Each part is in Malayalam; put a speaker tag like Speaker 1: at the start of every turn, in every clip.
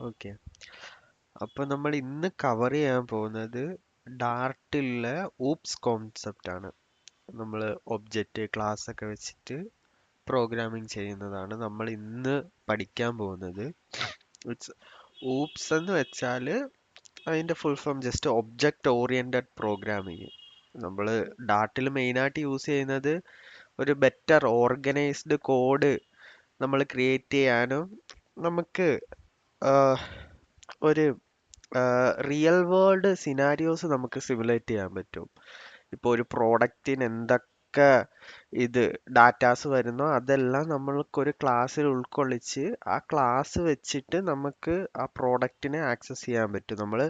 Speaker 1: ഓക്കെ. അപ്പൊ നമ്മൾ ഇന്ന് കവർ ചെയ്യാൻ പോകുന്നത് ഡാർട്ടിലെ ഊപ്സ് കോൺസെപ്റ്റ് ആണ്. നമ്മൾ ഒബ്ജക്റ്റ് ക്ലാസ് ഒക്കെ വെച്ചിട്ട് പ്രോഗ്രാമിംഗ് ചെയ്യുന്നതാണ് നമ്മൾ ഇന്ന് പഠിക്കാൻ പോകുന്നത്. ഇറ്റ്സ് ഊപ്സ് എന്ന് വെച്ചാൽ അതിന്റെ full form just object oriented programming. നമ്മൾ ഡാർട്ടിൽ മെയിനായിട്ട് യൂസ് ചെയ്യുന്നത് ഒരു ബെറ്റർ ഓർഗനൈസ്ഡ് കോഡ് നമ്മൾ ക്രിയേറ്റ് ചെയ്യാനും നമുക്ക് ആഹ്, ഒരു റിയൽ വേൾഡ് സിനാരിയോസ് നമുക്ക് സിമുലേറ്റ് ചെയ്യാൻ പറ്റും. ഇപ്പോൾ ഒരു പ്രോഡക്റ്റിന് എന്തൊക്കെ ഇത് ഡാറ്റാസ് വരുന്നോ അതെല്ലാം നമ്മൾക്കൊരു ക്ലാസ്സിൽ ഉൾക്കൊള്ളിച്ച് ആ ക്ലാസ് വെച്ചിട്ട് നമുക്ക് ആ പ്രോഡക്റ്റിനെ ആക്സസ് ചെയ്യാൻ പറ്റും. നമ്മൾ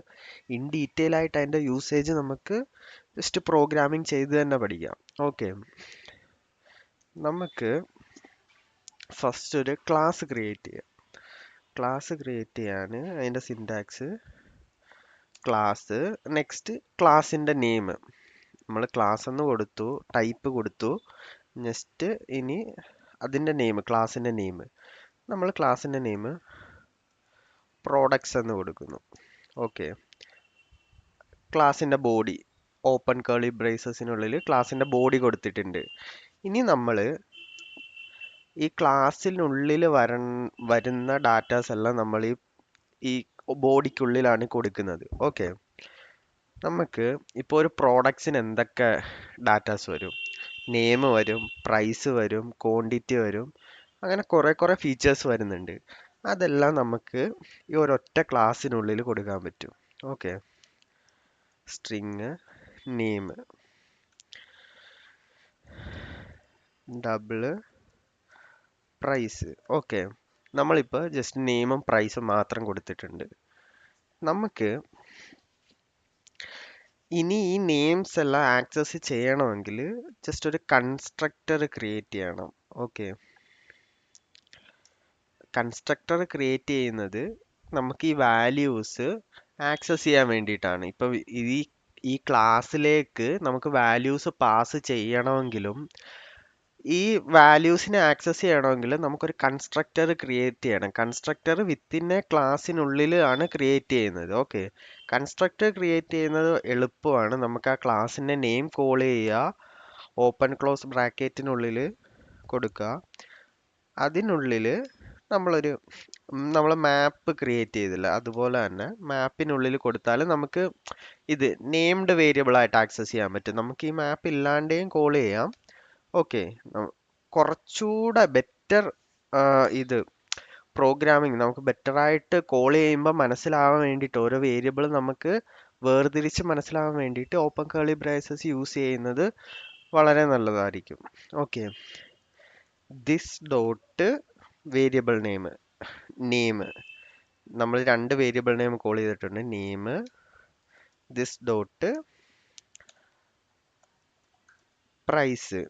Speaker 1: ഇൻ ഡീറ്റെയിൽ ആയിട്ട് അതിൻ്റെ യൂസേജ് നമുക്ക് ജസ്റ്റ് പ്രോഗ്രാമിംഗ് ചെയ്ത് തന്നെ പഠിക്കാം. ഓക്കെ, നമുക്ക് ഫസ്റ്റ് ഒരു ക്ലാസ് ക്രിയേറ്റ് ചെയ്യാം. ക്ലാസ് ക്രിയേറ്റ് ചെയ്യാൻ അതിൻ്റെ സിൻടാക്സ് ക്ലാസ്, നെക്സ്റ്റ് ക്ലാസിൻ്റെ നെയിം. നമ്മൾ ക്ലാസ് എന്ന് കൊടുത്തു, ടൈപ്പ് കൊടുത്തു, നെക്സ്റ്റ് ഇനി അതിൻ്റെ നെയിം, ക്ലാസിൻ്റെ നെയിം. നമ്മൾ ക്ലാസിൻ്റെ നെയിം പ്രോഡക്ട്സ് എന്ന് കൊടുക്കുന്നു. ഓക്കെ, ക്ലാസിൻ്റെ ബോഡി ഓപ്പൺ കേളി ബ്രേസസിനുള്ളിൽ ക്ലാസിൻ്റെ ബോഡി കൊടുത്തിട്ടുണ്ട്. ഇനി നമ്മൾ ഈ ക്ലാസ്സിനുള്ളിൽ വരുന്ന ഡാറ്റാസ് എല്ലാം നമ്മൾ ഈ ബോഡിക്കുള്ളിലാണ് കൊടുക്കുന്നത്. ഓക്കെ, നമുക്ക് ഇപ്പോൾ ഒരു പ്രോഡക്ട്സിന് എന്തൊക്കെ ഡാറ്റാസ് വരും? നെയിം വരും, പ്രൈസ് വരും, ക്വാണ്ടിറ്റി വരും, അങ്ങനെ കുറേ ഫീച്ചേഴ്സ് വരുന്നുണ്ട്. അതെല്ലാം നമുക്ക് ഈ ഒരൊറ്റ ക്ലാസ്സിനുള്ളിൽ കൊടുക്കാൻ പറ്റും. Okay, string name double price. Okay, നമ്മളിപ്പോൾ ജസ്റ്റ് നെയിമും പ്രൈസും മാത്രം കൊടുത്തിട്ടുണ്ട്. നമുക്ക് ഇനി ഈ നെയിംസ് എല്ലാം ആക്സസ് ചെയ്യണമെങ്കിൽ ജസ്റ്റ് ഒരു കൺസ്ട്രക്ടർ ക്രിയേറ്റ് ചെയ്യണം. ഓക്കെ, കൺസ്ട്രക്ടർ ക്രിയേറ്റ് ചെയ്യുന്നത് നമുക്ക് ഈ വാല്യൂസ് ആക്സസ് ചെയ്യാൻ വേണ്ടിയിട്ടാണ്. ഇപ്പം ഈ ഈ ക്ലാസ്സിലേക്ക് നമുക്ക് വാല്യൂസ് പാസ് ചെയ്യണമെങ്കിലും ഈ വാല്യൂസിനെ ആക്സസ് ചെയ്യണമെങ്കിൽ നമുക്കൊരു കൺസ്ട്രക്ടർ ക്രിയേറ്റ് ചെയ്യണം. കൺസ്ട്രക്ടർ വിത്തിൻ എ ക്ലാസ്സിനുള്ളിൽ ആണ് ക്രിയേറ്റ് ചെയ്യുന്നത്. ഓക്കെ, കൺസ്ട്രക്ടർ ക്രിയേറ്റ് ചെയ്യുന്നത് എളുപ്പമാണ്. നമുക്ക് ആ ക്ലാസ്സിൻ്റെ നെയിം കോൾ ചെയ്യുക, ഓപ്പൺ ക്ലോസ് ബ്രാക്കറ്റിനുള്ളിൽ കൊടുക്കുക, അതിനുള്ളിൽ നമ്മളൊരു നമ്മൾ മാപ്പ് ക്രിയേറ്റ് ചെയ്തില്ല അതുപോലെ തന്നെ മാപ്പിനുള്ളിൽ കൊടുത്താൽ നമുക്ക് ഇത് നെയിംഡ് വേരിയബിൾ ആയിട്ട് ആക്സസ് ചെയ്യാൻ പറ്റും. നമുക്ക് ഈ മാപ്പ് ഇല്ലാണ്ടേയും കോൾ ചെയ്യാം. ഓക്കെ, കുറച്ചുകൂടെ ബെറ്റർ ഇത് പ്രോഗ്രാമിംഗ് നമുക്ക് ബെറ്റർ ആയിട്ട് കോൾ ചെയ്യുമ്പോൾ മനസ്സിലാവാൻ വേണ്ടിയിട്ട് ഓരോ വേരിയബിൾ നമുക്ക് വേർതിരിച്ച് മനസ്സിലാവാൻ വേണ്ടിയിട്ട് ഓപ്പൺ കേളി ബ്രേസസ് യൂസ് ചെയ്യുന്നത് വളരെ നല്ലതായിരിക്കും. Okay, this dot variable name നമ്മൾ രണ്ട് വേരിയബിൾ നെയിം കോൾ ചെയ്തിട്ടുണ്ട്. Name this dot price.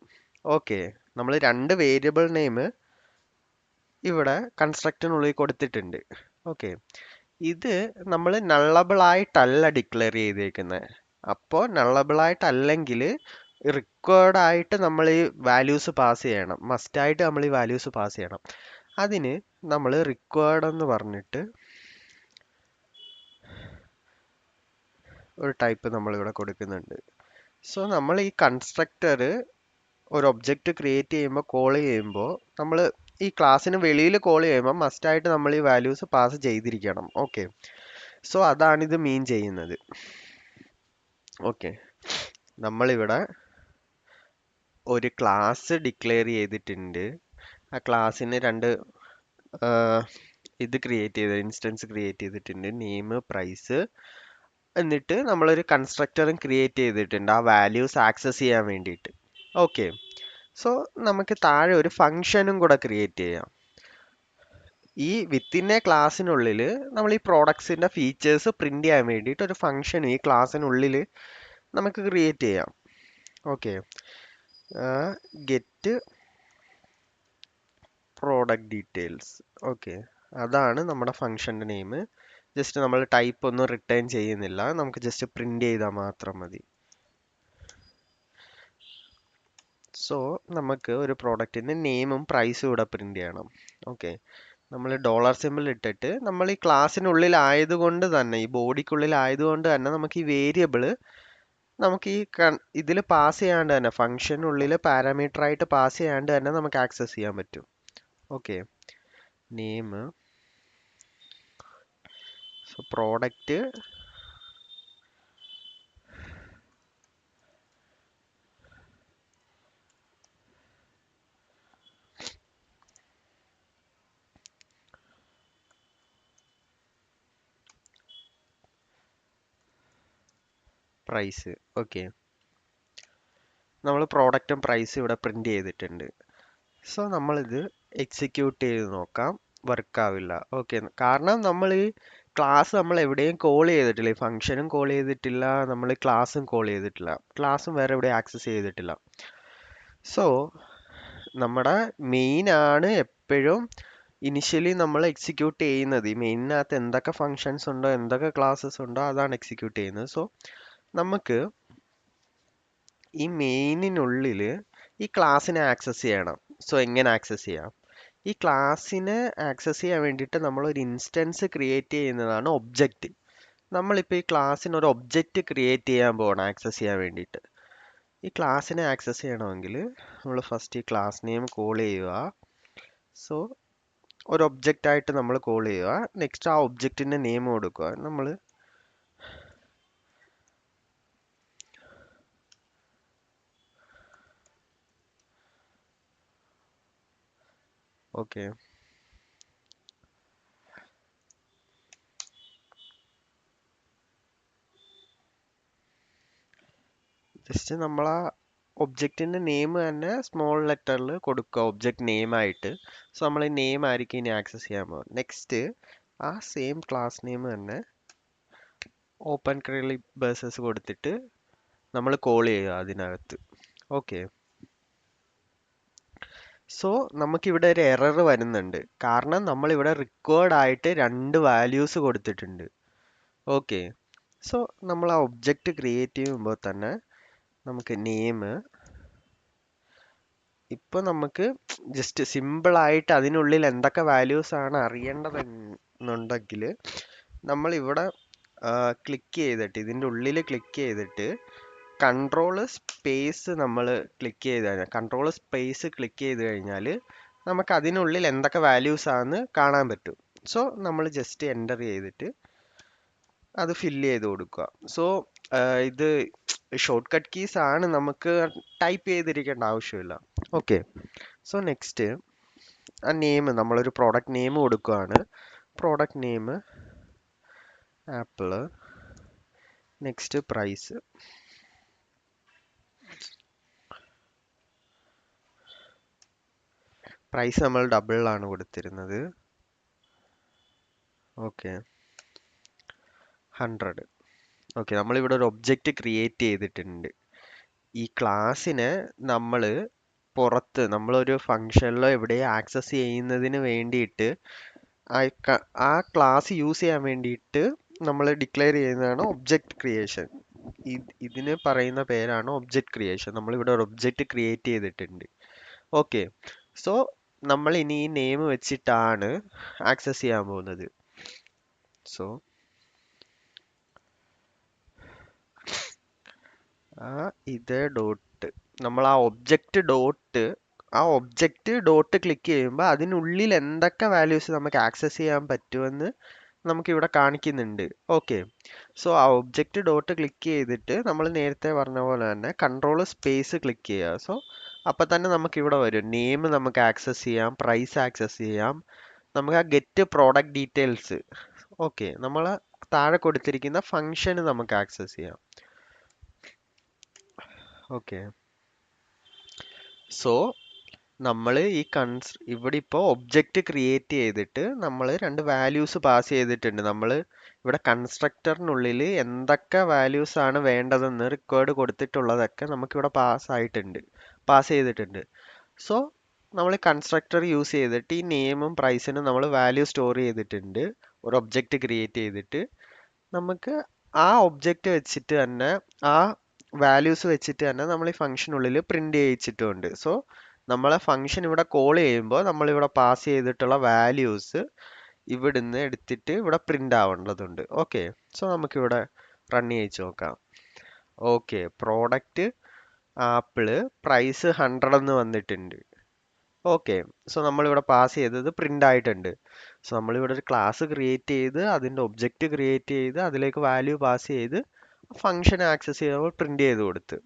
Speaker 1: Okay, നമ്മൾ രണ്ട് വേരിയബിൾ നെയിം ഇവിടെ കൺസ്ട്രക്റ്റിനുള്ളിൽ കൊടുത്തിട്ടുണ്ട്. ഓക്കെ, ഇത് നമ്മൾ നള്ളബിൾ ആയിട്ടല്ല ഡിക്ലെയർ ചെയ്തേക്കുന്നത്. അപ്പോൾ നള്ളബിൾ ആയിട്ടല്ലെങ്കിൽ റിക്വയർഡ് ആയിട്ട് നമ്മൾ ഈ വാല്യൂസ് പാസ് ചെയ്യണം. മസ്റ്റായിട്ട് നമ്മൾ ഈ വാല്യൂസ് പാസ് ചെയ്യണം. അതിന് നമ്മൾ റിക്വയർഡ് എന്ന് പറഞ്ഞിട്ട് ഒരു ടൈപ്പ് നമ്മളിവിടെ കൊടുക്കുന്നുണ്ട്. സോ നമ്മൾ ഈ കൺസ്ട്രക്ടർ ഒരു ഒബ്ജക്റ്റ് ക്രിയേറ്റ് ചെയ്യുമ്പോൾ കോൾ ചെയ്യുമ്പോൾ നമ്മൾ ഈ ക്ലാസ്സിന് വെളിയിൽ കോൾ ചെയ്യുമ്പോൾ മസ്റ്റായിട്ട് നമ്മൾ ഈ വാല്യൂസ് പാസ് ചെയ്തിരിക്കണം. ഓക്കെ, സോ അതാണ് ഇത് മീൻ ചെയ്യുന്നത്. ഓക്കെ, നമ്മളിവിടെ ഒരു ക്ലാസ് ഡിക്ലെയർ ചെയ്തിട്ടുണ്ട്. ആ ക്ലാസ്സിന് രണ്ട് ഇത് ക്രിയേറ്റ് ചെയ്ത് ഇൻസ്റ്റൻസ് ക്രിയേറ്റ് ചെയ്തിട്ടുണ്ട്, നെയിം പ്രൈസ്. എന്നിട്ട് നമ്മളൊരു കൺസ്ട്രക്ടറും ക്രിയേറ്റ് ചെയ്തിട്ടുണ്ട് ആ വാല്യൂസ് ആക്സസ് ചെയ്യാൻ വേണ്ടിയിട്ട്. ഓക്കെ, സോ നമുക്ക് താഴെ ഒരു ഫംഗ്ഷനും കൂടെ ക്രിയേറ്റ് ചെയ്യാം. ഈ വിത്തിൻ എ ക്ലാസ്സിനുള്ളിൽ നമ്മൾ ഈ പ്രോഡക്ട്സിന്റെ ഫീച്ചേഴ്സ് പ്രിന്റ് ചെയ്യാൻ വേണ്ടിയിട്ട് ഒരു ഫംഗ്ഷൻ ഈ ക്ലാസ്സിനുള്ളിൽ നമുക്ക് ക്രിയേറ്റ് ചെയ്യാം. Okay, get product details. Okay, അതാണ് നമ്മുടെ ഫംഗ്ഷന്റെ നെയിം. ജസ്റ്റ് നമ്മൾ ടൈപ്പ് ഒന്നും റിട്ടേൺ ചെയ്യുന്നില്ല, നമുക്ക് ജസ്റ്റ് പ്രിന്റ് ചെയ്താൽ മാത്രം മതി. സോ നമുക്ക് ഒരു പ്രോഡക്റ്റിന്റെ നെയിമും പ്രൈസും ഇവിടെ പ്രിന്റ് ചെയ്യണം. ഓക്കെ, നമ്മൾ ഡോളർ സിമ്പിൾ ഇട്ടിട്ട് നമ്മൾ ഈ ക്ലാസ്സിനുള്ളിൽ ആയതുകൊണ്ട് തന്നെ, ഈ ബോഡിക്കുള്ളിൽ ആയതുകൊണ്ട് തന്നെ നമുക്ക് ഈ വേരിയബിള് നമുക്ക് ഈ ഇതിൽ പാസ് ചെയ്യാണ്ട് തന്നെ, ഫംഗ്ഷനുള്ളിൽ പാരാമീറ്റർ ആയിട്ട് പാസ് ചെയ്യാണ്ട് തന്നെ നമുക്ക് ആക്സസ് ചെയ്യാൻ പറ്റും. Okay, name, so product, price. Okay, നമ്മൾ പ്രോഡക്റ്റും പ്രൈസും ഇവിടെ പ്രിന്റ് ചെയ്തിട്ടുണ്ട്. സോ നമ്മളിത് എക്സിക്യൂട്ട് ചെയ്ത് നോക്കാം. വർക്ക് ആവില്ല. ഓക്കെ, കാരണം നമ്മൾ ഈ ക്ലാസ് നമ്മൾ എവിടെയും കോൾ ചെയ്തിട്ടില്ല, ഈ ഫംഗ്ഷനും കോൾ ചെയ്തിട്ടില്ല, നമ്മൾ ക്ലാസ്സും കോൾ ചെയ്തിട്ടില്ല, ക്ലാസ്സും വേറെ എവിടെയും ആക്സസ് ചെയ്തിട്ടില്ല. സോ നമ്മുടെ മെയിൻ ആണ് എപ്പോഴും ഇനിഷ്യലി നമ്മൾ എക്സിക്യൂട്ട് ചെയ്യുന്നത്. ഈ മെയിനകത്ത് എന്തൊക്കെ ഫങ്ഷൻസ് ഉണ്ടോ, എന്തൊക്കെ ക്ലാസ്സസ് ഉണ്ടോ, അതാണ് എക്സിക്യൂട്ട് ചെയ്യുന്നത്. സോ നമുക്ക് ഈ മെയിനിനുള്ളിൽ ഈ ക്ലാസ്സിനെ ആക്സസ് ചെയ്യണം. സോ എങ്ങനെ ആക്സസ് ചെയ്യാം? ഈ ക്ലാസ്സിനെ ആക്സസ് ചെയ്യാൻ വേണ്ടിയിട്ട് നമ്മൾ ഒരു ഇൻസ്റ്റൻസ് ക്രിയേറ്റ് ചെയ്യുന്നതാണ് ഒബ്ജക്റ്റ്. നമ്മളിപ്പോൾ ഈ ക്ലാസ്സിന് ഒരു ഒബ്ജക്റ്റ് ക്രിയേറ്റ് ചെയ്യാൻ പോകണം ആക്സസ് ചെയ്യാൻ വേണ്ടിയിട്ട്. ഈ ക്ലാസ്സിനെ ആക്സസ് ചെയ്യണമെങ്കിൽ നമ്മൾ ഫസ്റ്റ് ഈ ക്ലാസ് നെയിം കോൾ ചെയ്യുക. സോ ഒരു ഒബ്ജക്റ്റ് ആയിട്ട് നമ്മൾ കോൾ ചെയ്യുക. നെക്സ്റ്റ് ആ ഒബ്ജക്റ്റിന്റെ നെയിം കൊടുക്കുക. നമ്മൾ ഓക്കെ, ജസ്റ്റ് നമ്മൾ ആ ഒബ്ജക്റ്റിന്റെ നെയിം തന്നെ സ്മോൾ ലെറ്ററിൽ കൊടുക്കുക, ഒബ്ജക്റ്റ് നെയിം ആയിട്ട്. സോ നമ്മൾ ഈ നെയിം ആയിരിക്കും ഇനി ആക്സസ് ചെയ്യാൻ പോകുന്നത്. നെക്സ്റ്റ് ആ സെയിം ക്ലാസ് നെയിം തന്നെ ഓപ്പൺ കർലി ബ്രേസസ് കൊടുത്തിട്ട് നമ്മൾ കോൾ ചെയ്യുക അതിനകത്ത്. ഓക്കെ, സോ നമുക്കിവിടെ ഒരു എറർ വരുന്നുണ്ട്, കാരണം നമ്മൾ ഇവിടെ റിക്വേർഡ് ആയിട്ട് രണ്ട് വാല്യൂസ് കൊടുത്തിട്ടുണ്ട്. ഓക്കെ, സോ നമ്മൾ ആ ഒബ്ജക്റ്റ് ക്രിയേറ്റ് ചെയ്യുമ്പോൾ തന്നെ നമുക്ക് നെയിം, ഇപ്പൊ നമുക്ക് ജസ്റ്റ് സിമ്പിൾ ആയിട്ട് അതിനുള്ളിൽ എന്തൊക്കെ വാല്യൂസ് ആണ് അറിയേണ്ടതെന്നുണ്ടെങ്കിൽ നമ്മൾ ഇവിടെ ക്ലിക്ക് ചെയ്തിട്ട്, ഇതിൻ്റെ ഉള്ളിൽ ക്ലിക്ക് ചെയ്തിട്ട് കൺട്രോൾ സ്പേസ് നമ്മൾ ക്ലിക്ക് ചെയ്ത് കഴിഞ്ഞാൽ, കൺട്രോൾ സ്പേസ് ക്ലിക്ക് ചെയ്ത് കഴിഞ്ഞാൽ നമുക്ക് അതിനുള്ളിൽ എന്തൊക്കെ വാല്യൂസ് ആണെന്ന് കാണാൻ പറ്റും. സോ നമ്മൾ ജസ്റ്റ് എൻ്റർ ചെയ്തിട്ട് അത് ഫില്ല് ചെയ്ത് കൊടുക്കുക. സോ ഇത് ഷോർട്ട് കട്ട് കീസ് ആണ്, നമുക്ക് ടൈപ്പ് ചെയ്തിരിക്കേണ്ട ആവശ്യമില്ല. ഓക്കെ, സോ നെക്സ്റ്റ് ആ നെയിം, നമ്മളൊരു പ്രോഡക്റ്റ് നെയിം കൊടുക്കുകയാണ്. Product name apple, next price. Price നമ്മൾ ഡബിളിലാണ് കൊടുത്തിരുന്നത്. ഓക്കെ, 100. ഓക്കെ, നമ്മളിവിടെ ഒരു ഒബ്ജക്റ്റ് ക്രിയേറ്റ് ചെയ്തിട്ടുണ്ട്. ഈ ക്ലാസ്സിനെ നമ്മൾ പുറത്ത്, നമ്മളൊരു ഫംഗ്ഷനിലോ എവിടെ ആക്സസ് ചെയ്യുന്നതിന് വേണ്ടിയിട്ട് ആ ക്ലാസ് യൂസ് ചെയ്യാൻ വേണ്ടിയിട്ട് നമ്മൾ ഡിക്ലെയർ ചെയ്യുന്നതാണ് ഒബ്ജക്റ്റ് ക്രിയേഷൻ. ഇതിന് പറയുന്ന പേരാണ് ഒബ്ജക്റ്റ് ക്രിയേഷൻ. നമ്മളിവിടെ ഒരു ഒബ്ജക്റ്റ് ക്രിയേറ്റ് ചെയ്തിട്ടുണ്ട്. ഓക്കെ, സോ നമ്മൾ ഇനി ഈ നെയിം വെച്ചിട്ടാണ് ആക്സസ് ചെയ്യാൻ പോകുന്നത്. സോ ഇത് ഡോട്ട്, നമ്മൾ ആ ഒബ്ജക്റ്റ് ഡോട്ട് ക്ലിക്ക് ചെയ്യുമ്പോൾ അതിനുള്ളിൽ എന്തൊക്കെ വാല്യൂസ് നമുക്ക് ആക്സസ് ചെയ്യാൻ പറ്റുമെന്ന് നമുക്ക് ഇവിടെ കാണിക്കുന്നുണ്ട്. ഓക്കെ, സോ ആ ഒബ്ജക്റ്റ് ഡോട്ട് ക്ലിക്ക് ചെയ്തിട്ട് നമ്മൾ നേരത്തെ പറഞ്ഞ പോലെ തന്നെ കൺട്രോൾ സ്പേസ് ക്ലിക്ക് ചെയ്യുക. സോ അപ്പം തന്നെ നമുക്ക് ഇവിടെ വരും നെയിം, നമുക്ക് ആക്സസ് ചെയ്യാം, പ്രൈസ് ആക്സസ് ചെയ്യാം, നമുക്ക് ആ ഗെറ്റ് പ്രോഡക്റ്റ് ഡീറ്റെയിൽസ്. ഓക്കെ, നമ്മൾ താഴെ കൊടുത്തിരിക്കുന്ന ഫംഗ്ഷന് നമുക്ക് ആക്സസ് ചെയ്യാം. ഓക്കെ, സോ നമ്മൾ ഈ ഇവിടെ ഇപ്പോൾ ഒബ്ജക്റ്റ് ക്രിയേറ്റ് ചെയ്തിട്ട് നമ്മൾ രണ്ട് വാല്യൂസ് പാസ് ചെയ്തിട്ടുണ്ട്. നമ്മൾ ഇവിടെ കൺസ്ട്രക്ടറിനുള്ളിൽ എന്തൊക്കെ വാല്യൂസ് ആണ് വേണ്ടതെന്ന് റിക്വയർഡ് കൊടുത്തിട്ടുള്ളതൊക്കെ നമുക്കിവിടെ പാസ് ചെയ്തിട്ടുണ്ട്. സോ നമ്മൾ കൺസ്ട്രക്ടർ യൂസ് ചെയ്തിട്ട് ഈ നെയിമും പ്രൈസിനും നമ്മൾ വാല്യൂ സ്റ്റോർ ചെയ്തിട്ടുണ്ട്, ഒരു ഒബ്ജക്റ്റ് ക്രിയേറ്റ് ചെയ്തിട്ട്. നമുക്ക് ആ ഒബ്ജക്റ്റ് വെച്ചിട്ട് തന്നെ, ആ വാല്യൂസ് വെച്ചിട്ട് തന്നെ നമ്മൾ ഈ ഫംഗ്ഷനുള്ളിൽ പ്രിന്റ് ചെയ്യിച്ചിട്ടുണ്ട്. സോ നമ്മളെ ഫംഗ്ഷൻ ഇവിടെ കോൾ ചെയ്യുമ്പോൾ നമ്മളിവിടെ പാസ് ചെയ്തിട്ടുള്ള വാല്യൂസ് ഇവിടുന്ന് എടുത്തിട്ട് ഇവിടെ പ്രിന്റ് ആവേണ്ടതുണ്ട്. ഓക്കെ, സോ നമുക്കിവിടെ റൺ ചെയ്യിച്ച് നോക്കാം. ഓക്കെ, പ്രോഡക്റ്റ് ആപ്പിള് പ്രൈസ് 100 എന്ന് വന്നിട്ടുണ്ട്. ഓക്കെ, സോ നമ്മളിവിടെ പാസ് ചെയ്തത് പ്രിന്റ് ആയിട്ടുണ്ട്. സോ നമ്മളിവിടെ ഒരു ക്ലാസ് ക്രിയേറ്റ് ചെയ്ത് അതിൻ്റെ ഒബ്ജക്റ്റ് ക്രിയേറ്റ് ചെയ്ത് അതിലേക്ക് വാല്യൂ പാസ് ചെയ്ത് ഫംഗ്ഷൻ ആക്സസ് ചെയ്യുമ്പോൾ പ്രിന്റ് ചെയ്ത് കൊടുത്ത്.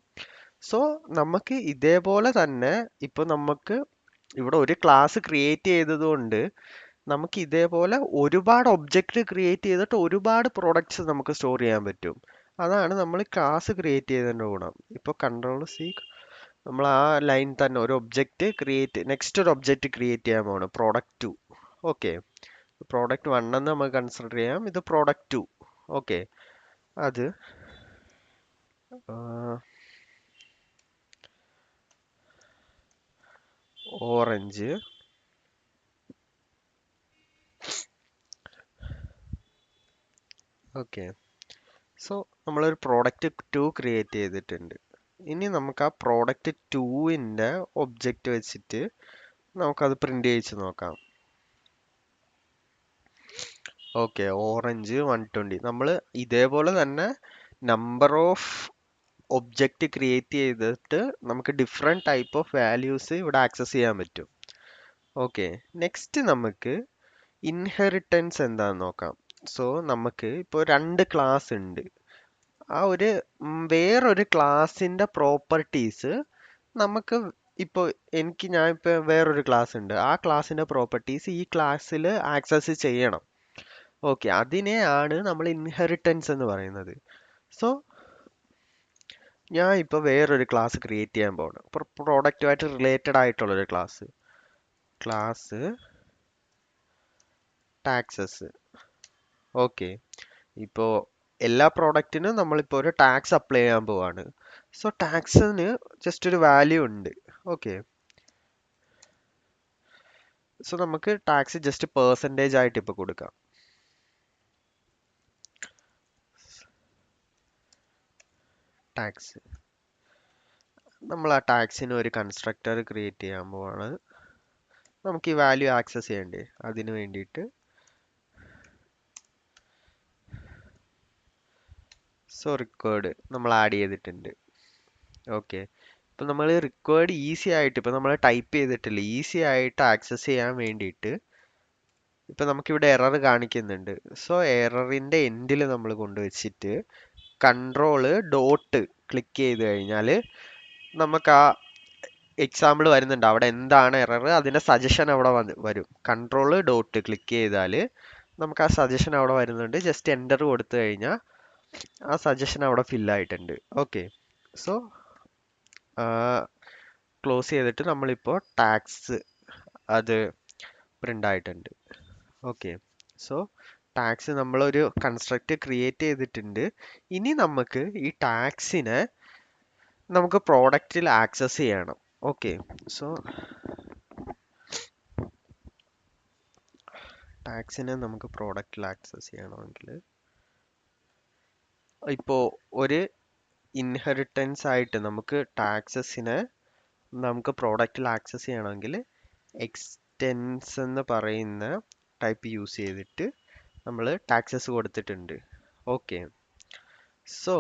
Speaker 1: സോ നമുക്ക് ഇതേപോലെ തന്നെ ഇപ്പൊ നമുക്ക് ഇവിടെ ഒരു ക്ലാസ് ക്രിയേറ്റ് ചെയ്തതുകൊണ്ട് നമുക്ക് ഇതേപോലെ ഒരുപാട് ഒബ്ജക്റ്റ് ക്രിയേറ്റ് ചെയ്തിട്ട് ഒരുപാട് പ്രോഡക്ട്സ് നമുക്ക് സ്റ്റോർ ചെയ്യാൻ പറ്റും. അതാണ് നമ്മൾ ക്ലാസ് ക്രിയേറ്റ് ചെയ്തതിൻ്റെ ഗുണം. ഇപ്പോൾ കൺട്രോൾ C, നമ്മൾ ആ ലൈൻ തന്നെ ഒരു ഒബ്ജക്റ്റ് ക്രിയേറ്റ്, നെക്സ്റ്റ് ഒരു ഒബ്ജക്റ്റ് ക്രിയേറ്റ് ചെയ്യാൻ പോകണം, പ്രോഡക്റ്റ് 2. ഓക്കെ, പ്രോഡക്റ്റ് 1 എന്ന് നമുക്ക് കൺസിഡർ ചെയ്യാം, ഇത് പ്രോഡക്റ്റ് 2. ഓക്കെ, അത് ഓറഞ്ച്, ഓക്കെ. സോ നമ്മളൊരു പ്രോഡക്റ്റ് 2 ക്രിയേറ്റ് ചെയ്തിട്ടുണ്ട്. ഇനി നമുക്ക് ആ പ്രോഡക്റ്റ് 2ൻ്റെ ഒബ്ജക്റ്റ് വെച്ചിട്ട് നമുക്കത് പ്രിന്റ് ചെയ്യിച്ച് നോക്കാം. Okay, orange 120. നമ്മൾ ഇതേപോലെ തന്നെ നമ്പർ ഓഫ് ഒബ്ജക്റ്റ് ക്രിയേറ്റ് ചെയ്തിട്ട് നമുക്ക് ഡിഫറെൻറ്റ് ടൈപ്പ് ഓഫ് വാല്യൂസ് ഇവിടെ ആക്സസ് ചെയ്യാൻ പറ്റും. ഓക്കെ, നെക്സ്റ്റ് നമുക്ക് ഇൻഹെറിറ്റൻസ് എന്താണെന്ന് നോക്കാം. സോ നമുക്ക് ഇപ്പോൾ 2 ക്ലാസ് ഉണ്ട്. ആ ഒരു വേറൊരു ക്ലാസിൻ്റെ പ്രോപ്പർട്ടീസ് നമുക്ക് ഇപ്പോൾ ഞാൻ ഇപ്പോൾ വേറൊരു ക്ലാസ് ഉണ്ട്, ആ ക്ലാസിൻ്റെ പ്രോപ്പർട്ടീസ് ഈ ക്ലാസ്സിൽ ആക്സസ് ചെയ്യണം. ഓക്കെ, അതിനെയാണ് നമ്മൾ ഇൻഹെറിറ്റൻസ് എന്ന് പറയുന്നത്. സോ ഞാൻ ഇപ്പോൾ വേറൊരു ക്ലാസ് ക്രിയേറ്റ് ചെയ്യാൻ പോകണം, ഇപ്പോൾ പ്രോഡക്റ്റുമായിട്ട് റിലേറ്റഡ് ആയിട്ടുള്ളൊരു ക്ലാസ് ടാക്സസ്. ഓക്കെ, ഇപ്പോൾ എല്ലാ പ്രോഡക്റ്റിനും നമ്മളിപ്പോൾ ഒരു ടാക്സ് അപ്ലൈ ചെയ്യാൻ പോവാണ്. സോ ടാക്സിന് ജസ്റ്റ് ഒരു വാല്യൂ ഉണ്ട്. ഓക്കെ, സോ നമുക്ക് ടാക്സ് ജസ്റ്റ് പെർസെൻറ്റേജ് ആയിട്ട് ഇപ്പോൾ കൊടുക്കാം. ടാക്സ്, നമ്മൾ ആ ടാക്സിന് ഒരു കൺസ്ട്രക്ടർ ക്രിയേറ്റ് ചെയ്യാൻ പോവാണ്. നമുക്ക് ഈ വാല്യൂ ആക്സസ് ചെയ്യണ്ടേ, അതിന് വേണ്ടിയിട്ട് സോ റിക്വേർഡ് നമ്മൾ ആഡ് ചെയ്തിട്ടുണ്ട്. ഓക്കെ, ഇപ്പം നമ്മൾ റിക്വേർഡ് ഈസി ആയിട്ട് ഇപ്പം നമ്മൾ ടൈപ്പ് ചെയ്തിട്ടില്ല, ഈസി ആയിട്ട് ആക്സസ് ചെയ്യാൻ വേണ്ടിയിട്ട് ഇപ്പം നമുക്കിവിടെ എറർ കാണിക്കുന്നുണ്ട്. സോ എററിൻ്റെ എൻഡിൽ നമ്മൾ കൊണ്ടുവച്ചിട്ട് കൺട്രോള് ഡോട്ട് ക്ലിക്ക് ചെയ്ത് കഴിഞ്ഞാൽ നമുക്ക് ആ എക്സാമ്പിൾ വരുന്നുണ്ട്, അവിടെ എന്താണ് എറർ അതിൻ്റെ സജഷൻ അവിടെ വരും. കൺട്രോള് ഡോട്ട് ക്ലിക്ക് ചെയ്താൽ നമുക്ക് ആ സജഷൻ അവിടെ വരുന്നുണ്ട്. ജസ്റ്റ് എൻ്റർ കൊടുത്തു കഴിഞ്ഞാൽ ആ സജഷൻ അവിടെ ഫില്ലായിട്ടുണ്ട്. ഓക്കെ, സോ ക്ലോസ് ചെയ്തിട്ട് നമ്മളിപ്പോൾ ടാക്സ് അത് പ്രിൻ്റ് ആയിട്ടുണ്ട്. ഓക്കെ, സോ ടാക്സ് നമ്മളൊരു കൺസ്ട്രക്റ്റ് ക്രിയേറ്റ് ചെയ്തിട്ടുണ്ട്. ഇനി നമുക്ക് ഈ ടാക്സിനെ നമുക്ക് പ്രോഡക്റ്റിൽ ആക്സസ് ചെയ്യണം. ഓക്കെ, സോ ടാക്സിനെ നമുക്ക് പ്രോഡക്റ്റിൽ ആക്സസ് ചെയ്യണമെങ്കിൽ ഇപ്പോൾ ഒരു ഇൻഹെറിറ്റൻസ് ആയിട്ട് നമുക്ക് ടാക്സസിനെ നമുക്ക് പ്രോഡക്റ്റിൽ ആക്സസ് ചെയ്യണമെങ്കിൽ എക്സ്റ്റെൻസ് എന്ന് പറയുന്ന ടൈപ്പ് യൂസ് ചെയ്തിട്ട് നമ്മൾ ടാക്സസ് കൊടുത്തിട്ടുണ്ട്. Okay, so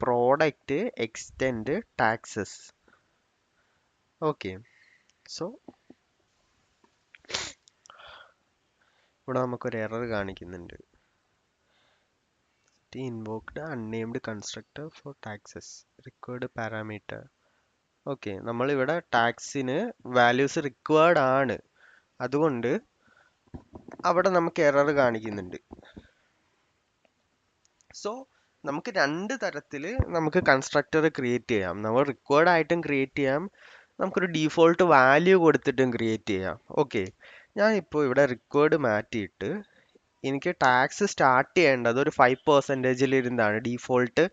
Speaker 1: product extend taxes. Okay, so ഇവിടെ നമുക്കൊരു എറർ കാണിക്കുന്നുണ്ട്, invoked unnamed constructor for taxes required parameter. Okay, നമ്മളിവിടെ ടാക്സിന് വാല്യൂസ് റിക്വയർഡ് ആണ്, അതുകൊണ്ട് അവിടെ നമുക്ക് എറർ കാണിക്കുന്നുണ്ട്. സോ നമുക്ക് 2 തരത്തിൽ നമുക്ക് കൺസ്ട്രക്ടർ ക്രിയേറ്റ് ചെയ്യാം. നമ്മൾ റിക്വയർഡ് ആയിട്ടും ക്രിയേറ്റ് ചെയ്യാം, നമുക്കൊരു ഡീഫോൾട്ട് വാല്യൂ കൊടുത്തിട്ടും ക്രിയേറ്റ് ചെയ്യാം. ഓക്കെ, ഞാൻ ഇപ്പോൾ ഇവിടെ റിക്വയർഡ് മാറ്റിയിട്ട് എനിക്ക് ടാക്സ് സ്റ്റാർട്ട് ചെയ്യേണ്ടത് ഒരു 5% ഇരുന്നാണ്, ഡീഫോൾട്ട്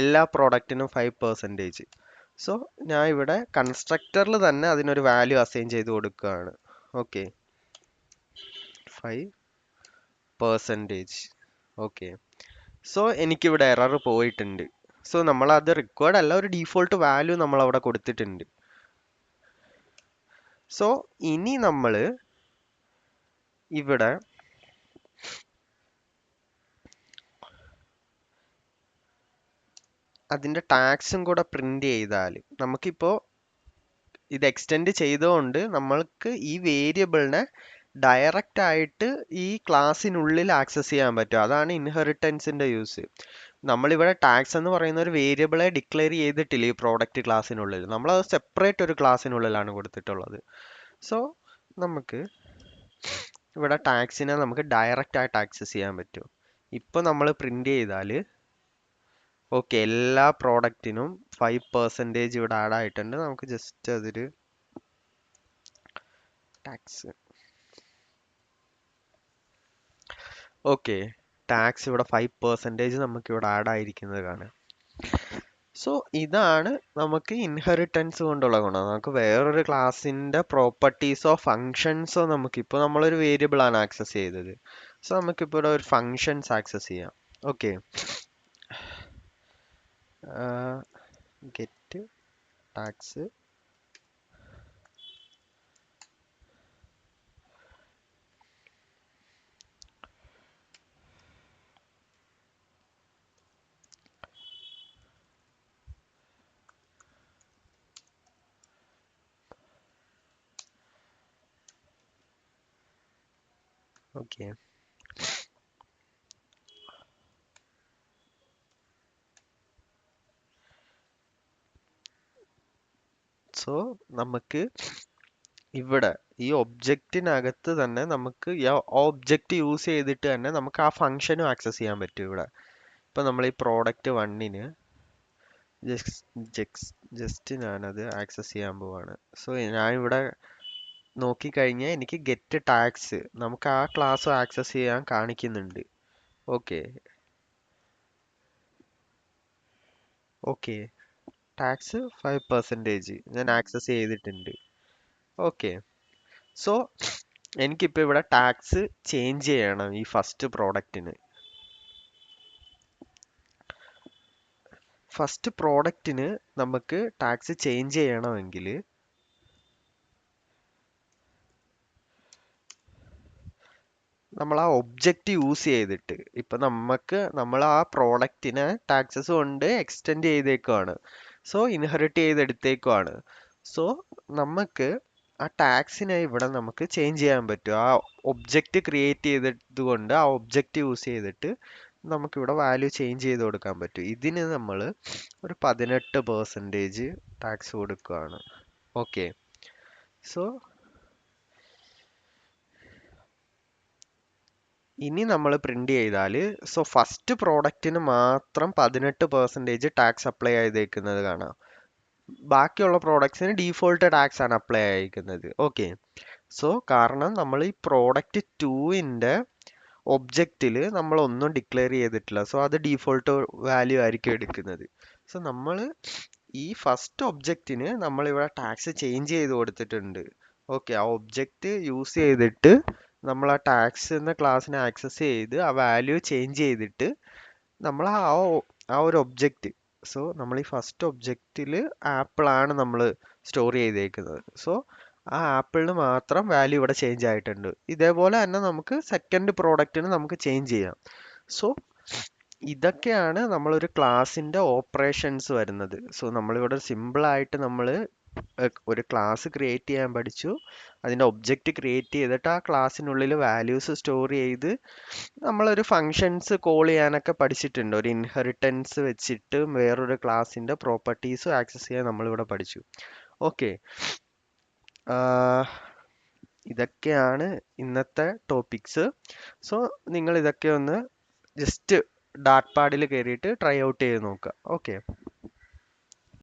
Speaker 1: എല്ലാ പ്രോഡക്റ്റിനും 5%. സോ ഞാൻ ഇവിടെ കൺസ്ട്രക്ടറിൽ തന്നെ അതിനൊരു വാല്യൂ അസൈൻ ചെയ്ത് കൊടുക്കുകയാണ്. ഓക്കെ, 5%. ഓക്കെ, സോ എനിക്കിവിടെ എറർ പോയിട്ടുണ്ട്. സോ നമ്മളത് റിക്വയർഡ് അല്ല, ഒരു ഡീഫോൾട്ട് വാല്യൂ നമ്മൾ അവിടെ കൊടുത്തിട്ടുണ്ട്. സോ ഇനി നമ്മൾ ഇവിടെ അതിന്റെ ടാക്സും കൂടെ പ്രിന്റ് ചെയ്താൽ നമുക്കിപ്പോ ഇത് എക്സ്റ്റെൻഡ് ചെയ്തുകൊണ്ട് നമ്മൾക്ക് ഈ വേരിയബിളിനെ ഡയറക്റ്റ് ആയിട്ട് ഈ ക്ലാസ്സിനുള്ളിൽ ആക്സസ് ചെയ്യാൻ പറ്റും. അതാണ് ഇൻഹെറിറ്റൻസിന്റെ യൂസ്. നമ്മളിവിടെ ടാക്സ് എന്ന് പറയുന്ന ഒരു വേരിയബിളെ ഡിക്ലെയർ ചെയ്തിട്ടില്ല ഈ പ്രോഡക്റ്റ് ക്ലാസ്സിനുള്ളിൽ. നമ്മളത് സെപ്പറേറ്റ് ഒരു ക്ലാസ്സിനുള്ളിലാണ് കൊടുത്തിട്ടുള്ളത്. സോ നമുക്ക് ഇവിടെ ടാക്സിനെ നമുക്ക് ഡയറക്റ്റ് ആയിട്ട് ആക്സസ് ചെയ്യാൻ പറ്റും. ഇപ്പൊ നമ്മൾ പ്രിന്റ് ചെയ്താൽ ഓക്കെ, എല്ലാ പ്രോഡക്റ്റിനും 5% ഇവിടെ ആഡ് ആയിട്ടുണ്ട്. നമുക്ക് ജസ്റ്റ് അതൊരു ടാക്സ്, ഓക്കെ, ടാക്സ് ഇവിടെ 5% നമുക്ക് ഇവിടെ ആഡ് ആയിരിക്കുന്നത് കാണാം. സോ ഇതാണ് നമുക്ക് ഇൻഹെറിറ്റൻസ് കൊണ്ടുള്ള ഗുണം. നമുക്ക് വേറൊരു ക്ലാസ്സിന്റെ പ്രോപ്പർട്ടീസോ ഫങ്ഷൻസോ നമുക്കിപ്പോൾ നമ്മളൊരു വേരിയബിൾ ആണ് ആക്സസ് ചെയ്തത്. സോ നമുക്കിപ്പോൾ ഇവിടെ ഒരു ഫങ്ഷൻസ് ആക്സസ് ചെയ്യാം. Okay, get tax okay. So നമുക്ക് ഇവിടെ ഈ ഒബ്ജക്റ്റിനകത്ത് തന്നെ നമുക്ക് ഈ ഒബ്ജക്റ്റ് യൂസ് ചെയ്തിട്ട് തന്നെ നമുക്ക് ആ ഫംഗ്ഷനും ആക്സസ് ചെയ്യാൻ പറ്റും. ഇവിടെ ഇപ്പൊ നമ്മൾ ഈ പ്രോഡക്റ്റ് വണ്ണിന് ജസ്റ്റ് ഞാനത് ആക്സസ് ചെയ്യാൻ പോവാണ്. സോ ഞാൻ ഇവിടെ നോക്കിക്കഴിഞ്ഞാൽ എനിക്ക് ഗെറ്റ് ടാക്സ് നമുക്ക് ആ ക്ലാസ് ആക്സസ് ചെയ്യാൻ കാണിക്കുന്നുണ്ട്. ഓക്കെ, ഓക്കെ, ടാക്സ് 5% ഞാൻ ആക്സസ് ചെയ്തിട്ടുണ്ട്. ഓക്കെ, സോ എനിക്കിപ്പോൾ ഇവിടെ ടാക്സ് ചേഞ്ച് ചെയ്യണം ഈ ഫസ്റ്റ് പ്രോഡക്റ്റിന്. ഫസ്റ്റ് പ്രോഡക്റ്റിന് നമുക്ക് ടാക്സ് ചേഞ്ച് ചെയ്യണമെങ്കിൽ നമ്മൾ ആ ഒബ്ജക്റ്റ് യൂസ് ചെയ്തിട്ട് ഇപ്പൊ നമ്മൾ ആ പ്രോഡക്റ്റിനെ ടാക്സസ് കൊണ്ട് എക്സ്റ്റെൻഡ് ചെയ്തേക്കുവാണ്. സോ ഇൻഹെറിറ്റ് ചെയ്തെടുത്തേക്കുവാണ്. സോ നമുക്ക് ആ ടാക്സിനെ ഇവിടെ നമുക്ക് ചേഞ്ച് ചെയ്യാൻ പറ്റും. ആ ഒബ്ജക്റ്റ് ക്രിയേറ്റ് ചെയ്തത് കൊണ്ട് ആ ഒബ്ജക്റ്റ് യൂസ് ചെയ്തിട്ട് നമുക്കിവിടെ വാല്യൂ ചേഞ്ച് ചെയ്ത് കൊടുക്കാൻ പറ്റും. ഇതിന് നമ്മൾ ഒരു 18% ടാക്സ് കൊടുക്കുകയാണ്. ഓക്കെ, സോ ഇനി നമ്മൾ പ്രിന്റ് ചെയ്താൽ സോ ഫസ്റ്റ് പ്രോഡക്റ്റിന് മാത്രം 18% ടാക്സ് അപ്ലൈ ചെയ്തേക്കുന്നത് കാണാം. ബാക്കിയുള്ള പ്രോഡക്ട്സിന് ഡീഫോൾട്ട് ടാക്സ് ആണ് അപ്ലൈ ആയിരിക്കുന്നത്. ഓക്കെ, സോ കാരണം നമ്മൾ ഈ പ്രോഡക്റ്റ് 2ന്റെ ഒബ്ജക്റ്റിൽ നമ്മൾ ഒന്നും ഡിക്ലെയർ ചെയ്തിട്ടില്ല. സോ അത് ഡീഫോൾട്ട് വാല്യൂ ആയിരിക്കും എടുക്കുന്നത്. സോ നമ്മൾ ഈ ഫസ്റ്റ് ഒബ്ജക്റ്റിന് നമ്മൾ ഇവിടെ ടാക്സ് ചേഞ്ച് ചെയ്ത് കൊടുത്തിട്ടുണ്ട്. ഓക്കെ, ആ ഒബ്ജക്റ്റ് യൂസ് ചെയ്തിട്ട് നമ്മൾ ആ ടാക്സ് എന്ന ക്ലാസ്സിനെ ആക്സസ് ചെയ്ത് ആ വാല്യൂ ചേഞ്ച് ചെയ്തിട്ട് നമ്മൾ ആ ഒരു ഒബ്ജക്റ്റ്, സോ നമ്മൾ ഈ ഫസ്റ്റ് ഒബ്ജക്റ്റിൽ ആപ്പിൾ ആണ് നമ്മൾ സ്റ്റോർ ചെയ്തേക്കുന്നത്. സോ ആ ആപ്പിളിന് മാത്രം വാല്യൂ ഇവിടെ ചേഞ്ച് ആയിട്ടുണ്ട്. ഇതേപോലെ തന്നെ നമുക്ക് സെക്കൻഡ് പ്രോഡക്റ്റിന് നമുക്ക് ചേഞ്ച് ചെയ്യാം. സോ ഇതൊക്കെയാണ് നമ്മളൊരു ക്ലാസ്സിന്റെ ഓപ്പറേഷൻസ് വരുന്നത്. സോ നമ്മളിവിടെ സിമ്പിൾ ആയിട്ട് നമ്മൾ ഒരു ക്ലാസ് ക്രിയേറ്റ് ചെയ്യാൻ പഠിച്ചു. അതിന്റെ ഒബ്ജക്റ്റ് ക്രിയേറ്റ് ചെയ്തിട്ട് ആ ക്ലാസ്സിനുള്ളിൽ വാല്യൂസ് സ്റ്റോർ ചെയ്ത് നമ്മളൊരു ഫങ്ഷൻസ് കോൾ ചെയ്യാനൊക്കെ പഠിച്ചിട്ടുണ്ട്. ഒരു ഇൻഹെറിറ്റൻസ് വെച്ചിട്ട് വേറൊരു ക്ലാസ്സിന്റെ പ്രോപ്പർട്ടീസ് ആക്സസ് ചെയ്യാൻ നമ്മളിവിടെ പഠിച്ചു. ഓക്കെ, ഇതൊക്കെയാണ് ഇന്നത്തെ ടോപ്പിക്സ്. സോ നിങ്ങൾ ഇതൊക്കെ ഒന്ന് ജസ്റ്റ് ഡാറ്റ് പാഡിൽ കയറിയിട്ട് ട്രൈ ഔട്ട് ചെയ്ത് നോക്കുക. ഓക്കെ.